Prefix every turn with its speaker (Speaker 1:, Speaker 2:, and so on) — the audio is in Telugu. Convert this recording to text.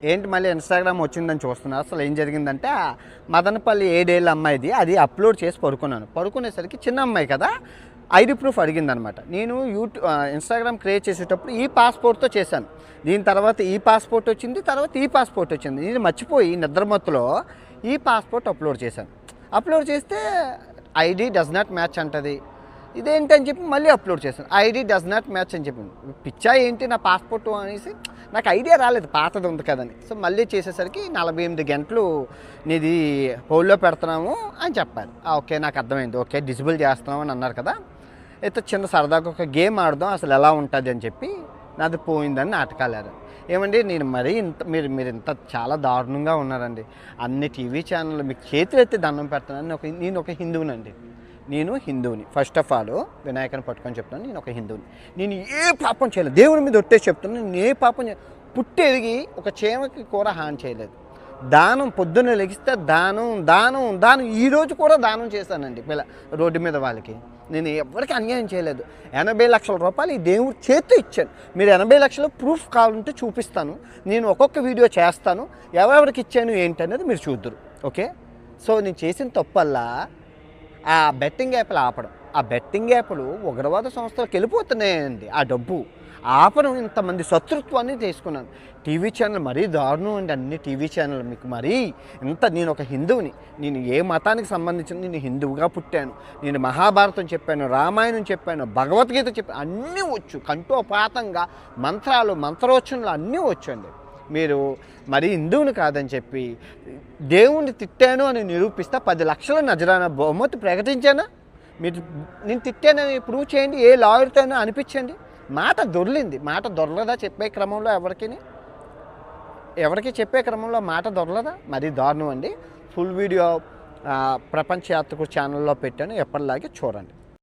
Speaker 1: ఏంటి మళ్ళీ ఇన్‌స్టాగ్రామ్ వచ్చిందని చూస్తున్నారు. అసలు ఏం జరిగిందంటే మదనపల్లి 7 ఏళ్ల అమ్మాయిది అది అప్‌లోడ్ చేసి పడుకున్నాను. పడుకునేసరికి చిన్న అమ్మాయి కదా! ఐడీ ప్రూఫ్ అడిగిందనమాట. నేను ఇన్‌స్టాగ్రామ్ క్రియేట్ చేసేటప్పుడు ఈ పాస్‌పోర్ట్‌తో చేశాను. దీని తర్వాత ఈ పాస్‌పోర్ట్ వచ్చింది. తర్వాత ఈ పాస్‌పోర్ట్ వచ్చింది. నేను మర్చిపోయి నిద్రమత్తులో ఈ పాస్‌పోర్ట్ అప్‌లోడ్ చేశాను. అప్‌లోడ్ చేస్తే ఐడీ డస్ నాట్ మ్యాచ్ అంటది. ఇదేంటని చెప్పి మళ్ళీ అప్‌లోడ్ చేశాను. ఐడీ డస్ నాట్ మ్యాచ్ అని చెప్పింది. పిచ్చా ఏంటి నా పాస్‌పోర్టు అనేసి నాకు ఐడియా రాలేదు పాతది ఉంది కదని. సో మళ్ళీ చేసేసరికి 48 గంటలు నీది హోల్డ్‌లో పెడుతున్నాము అని చెప్పారు. ఓకే, నాకు అర్థమైంది. ఓకే, డిజేబుల్ చేస్తున్నాం అని అన్నారు కదా! అయితే చిన్న సరదాగా ఒక గేమ్ ఆడదాం అసలు ఎలా ఉంటుంది అని చెప్పి నాది పోయిందని నాటకాలారు. ఏమండి నేను మరీ ఇంత మీరు ఇంత చాలా దారుణంగా ఉన్నారండి. అన్ని టీవీ ఛానళ్ళు మీకు చేతులెత్తి దండం పెడుతున్నాను. నేను ఒక హిందువునండి. నేను హిందువుని. ఫస్ట్ ఆఫ్ ఆల్ వినాయకుని పట్టుకొని చెప్తున్నాను, నేను ఒక హిందువుని. నేను ఏ పాపం చేయలేదు. దేవుడి మీద ఒట్టేసి చెప్తున్నాను, నేను ఏ పాపం పుట్టి ఎదిగి ఒక చీమకి కూడా హాని చేయలేదు. దానం పొద్దున్న లెగిస్తే దానం ఈరోజు కూడా దానం చేశానండి రోడ్డు మీద వాళ్ళకి. నేను ఎవరికి అన్యాయం చేయలేదు. 80 లక్షల రూపాయలు ఈ దేవుడి చేతితో ఇచ్చాను. మీరు 80 లక్షలు ప్రూఫ్ కావాలంటే చూపిస్తాను. నేను ఒక్కొక్క వీడియో చేస్తాను. ఎవరెవరికి ఇచ్చాను ఏంటి అనేది మీరు చూద్దురు. ఓకే, సో నేను చేసిన తప్పల్లా ఆ బెట్టింగ్ యాప్లు ఆపడం. ఆ బెట్టింగ్ యాప్లు ఉగ్రవాద సంస్థలకు వెళ్ళిపోతున్నాయండి. ఆ డబ్బు ఆపడం, ఇంతమంది శత్రుత్వాన్ని తీసుకున్నాను. టీవీ ఛానల్ మరీ దారుణం అండి. అన్ని టీవీ ఛానల్ మీకు మరీ నేను ఒక హిందువుని. నేను ఏ మతానికి సంబంధించిన నేను హిందువుగా పుట్టాను. నేను మహాభారతం చెప్పాను, రామాయణం చెప్పాను, భగవద్గీత చెప్పాను, అన్నీ వచ్చు. కంఠోపాతంగా మంత్రోచ్చరణలు అన్నీ వచ్చండి. మీరు మరీ హిందువుని కాదని చెప్పి దేవుణ్ణి తిట్టాను అని నిరూపిస్తే 10 లక్షల నజరానా బహుమతి ప్రకటించానా? నేను తిట్టానని ప్రూవ్ చేయండి. ఏ లాయర్తోనో అనిపించండి. మాట దొర్లింది. మాట దొరలదా చెప్పే క్రమంలో ఎవరికి చెప్పే క్రమంలో మాట దొరలదా? మరీ దారుణం అండి. ఫుల్ వీడియో ప్రపంచ యాత్రికుడు ఛానల్లో పెట్టాను, ఎప్పటిలాగే చూడండి.